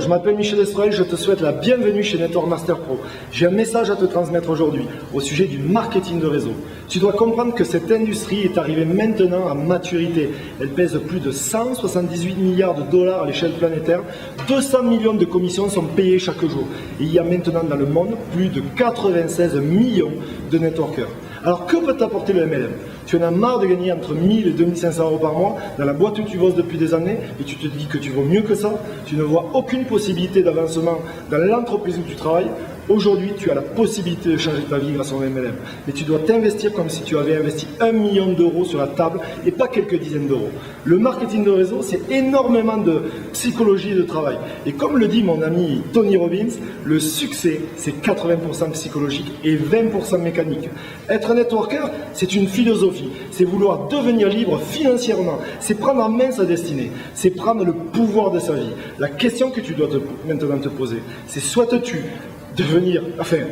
m'appelle Michel Estroel, je te souhaite la bienvenue chez Network Master Pro. J'ai un message à te transmettre aujourd'hui au sujet du marketing de réseau. Tu dois comprendre que cette industrie est arrivée maintenant à maturité. Elle pèse plus de 178 milliards de dollars à l'échelle planétaire. 200 millions de commissions sont payées chaque jour. Et il y a maintenant dans le monde plus de 96 millions de networkers. Alors que peut t'apporter le MLM? Tu en as marre de gagner entre 1000 et 2500 euros par mois dans la boîte où tu bosses depuis des années et tu te dis que tu vaux mieux que ça, tu ne vois aucune possibilité d'avancement dans l'entreprise où tu travailles. Aujourd'hui, tu as la possibilité de changer ta vie grâce au MLM. Mais tu dois t'investir comme si tu avais investi 1 million d'euros sur la table et pas quelques dizaines d'euros. Le marketing de réseau, c'est énormément de psychologie et de travail. Et comme le dit mon ami Tony Robbins, le succès, c'est 80% psychologique et 20% mécanique. Être un networker, c'est une philosophie. C'est vouloir devenir libre financièrement. C'est prendre en main sa destinée. C'est prendre le pouvoir de sa vie. La question que tu dois maintenant te poser, c'est souhaites-tu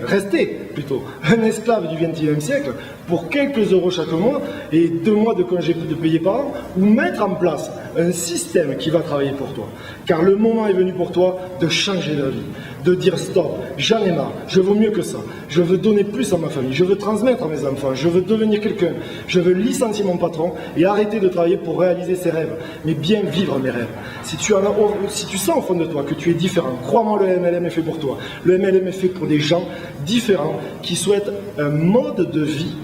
rester plutôt un esclave du XXIe siècle pour quelques euros chaque mois et 2 mois de congés de payer par an, ou mettre en place un système qui va travailler pour toi. Car le moment est venu pour toi de changer la vie, de dire stop, j'en ai marre, je vaux mieux que ça, je veux donner plus à ma famille, je veux transmettre à mes enfants, je veux devenir quelqu'un, je veux licencier mon patron et arrêter de travailler pour réaliser ses rêves, mais bien vivre mes rêves. Si tu sens au fond de toi que tu es différent, crois-moi, le MLM est fait pour toi. Le MLM est fait pour des gens différents qui souhaitent un mode de vie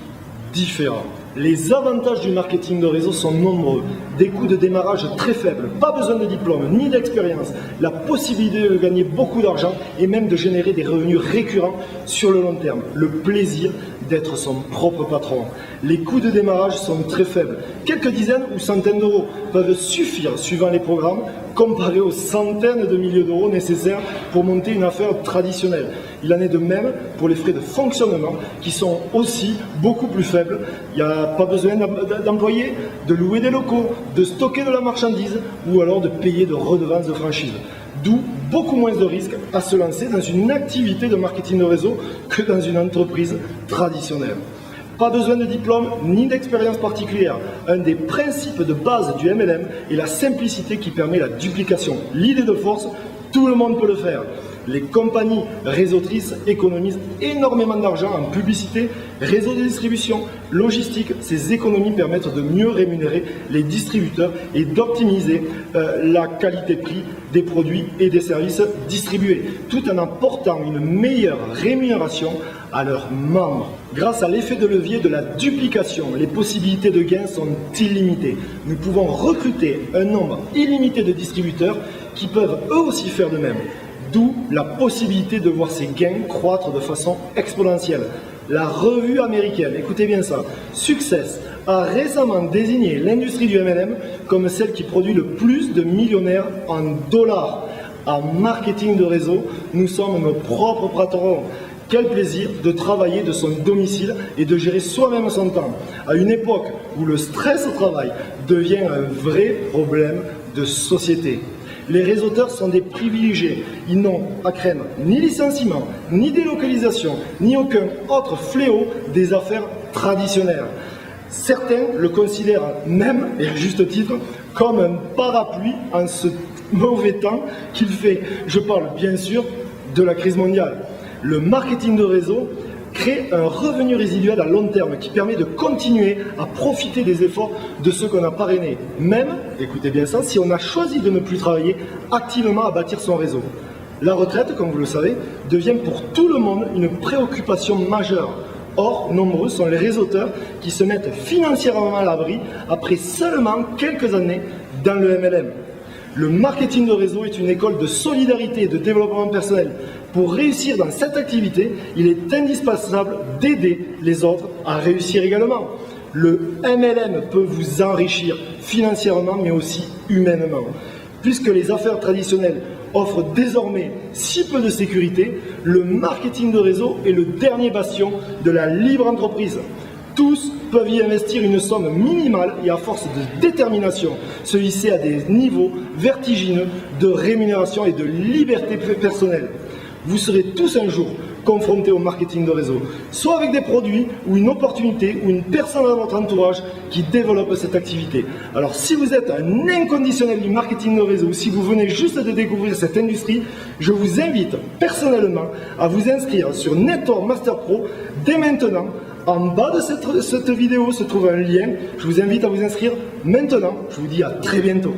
différent. Les avantages du marketing de réseau sont nombreux. Des coûts de démarrage très faibles, pas besoin de diplôme ni d'expérience, la possibilité de gagner beaucoup d'argent et même de générer des revenus récurrents sur le long terme. Le plaisir d'être son propre patron. Les coûts de démarrage sont très faibles. Quelques dizaines ou centaines d'euros peuvent suffire suivant les programmes, comparé aux centaines de milliers d'euros nécessaires pour monter une affaire traditionnelle. Il en est de même pour les frais de fonctionnement qui sont aussi beaucoup plus faibles. Il n'y a pas besoin d'employer, de louer des locaux, de stocker de la marchandise ou alors de payer de redevances de franchise. D'où beaucoup moins de risques à se lancer dans une activité de marketing de réseau que dans une entreprise traditionnelle. Pas besoin de diplôme ni d'expérience particulière. Un des principes de base du MLM est la simplicité qui permet la duplication. L'idée de force, tout le monde peut le faire. Les compagnies réseautrices économisent énormément d'argent en publicité, réseau de distribution, logistique. Ces économies permettent de mieux rémunérer les distributeurs et d'optimiser la qualité-prix des produits et des services distribués, tout en apportant une meilleure rémunération à leurs membres. Grâce à l'effet de levier de la duplication, les possibilités de gains sont illimitées. Nous pouvons recruter un nombre illimité de distributeurs qui peuvent eux aussi faire de même. D'où la possibilité de voir ces gains croître de façon exponentielle. La revue américaine, écoutez bien ça, Success, a récemment désigné l'industrie du MLM comme celle qui produit le plus de millionnaires en dollars. En marketing de réseau, nous sommes nos propres patrons. Quel plaisir de travailler de son domicile et de gérer soi-même son temps, à une époque où le stress au travail devient un vrai problème de société. Les réseauteurs sont des privilégiés. Ils n'ont à craindre ni licenciement, ni délocalisation, ni aucun autre fléau des affaires traditionnelles. Certains le considèrent même, et à juste titre, comme un parapluie en ce mauvais temps qu'il fait. Je parle bien sûr de la crise mondiale. Le marketing de réseau crée un revenu résiduel à long terme qui permet de continuer à profiter des efforts de ceux qu'on a parrainés. Même, écoutez bien ça, si on a choisi de ne plus travailler activement à bâtir son réseau. La retraite, comme vous le savez, devient pour tout le monde une préoccupation majeure. Or, nombreux sont les réseauteurs qui se mettent financièrement à l'abri après seulement quelques années dans le MLM. Le marketing de réseau est une école de solidarité et de développement personnel. Pour réussir dans cette activité, il est indispensable d'aider les autres à réussir également. Le MLM peut vous enrichir financièrement, mais aussi humainement. Puisque les affaires traditionnelles offrent désormais si peu de sécurité, le marketing de réseau est le dernier bastion de la libre entreprise. Tous peuvent y investir une somme minimale et à force de détermination, se hisser à des niveaux vertigineux de rémunération et de liberté personnelle. Vous serez tous un jour confronté au marketing de réseau, soit avec des produits ou une opportunité ou une personne dans votre entourage qui développe cette activité. Alors si vous êtes un inconditionnel du marketing de réseau ou si vous venez juste de découvrir cette industrie, je vous invite personnellement à vous inscrire sur Network Master Pro dès maintenant. En bas de cette vidéo se trouve un lien. Je vous invite à vous inscrire maintenant. Je vous dis à très bientôt.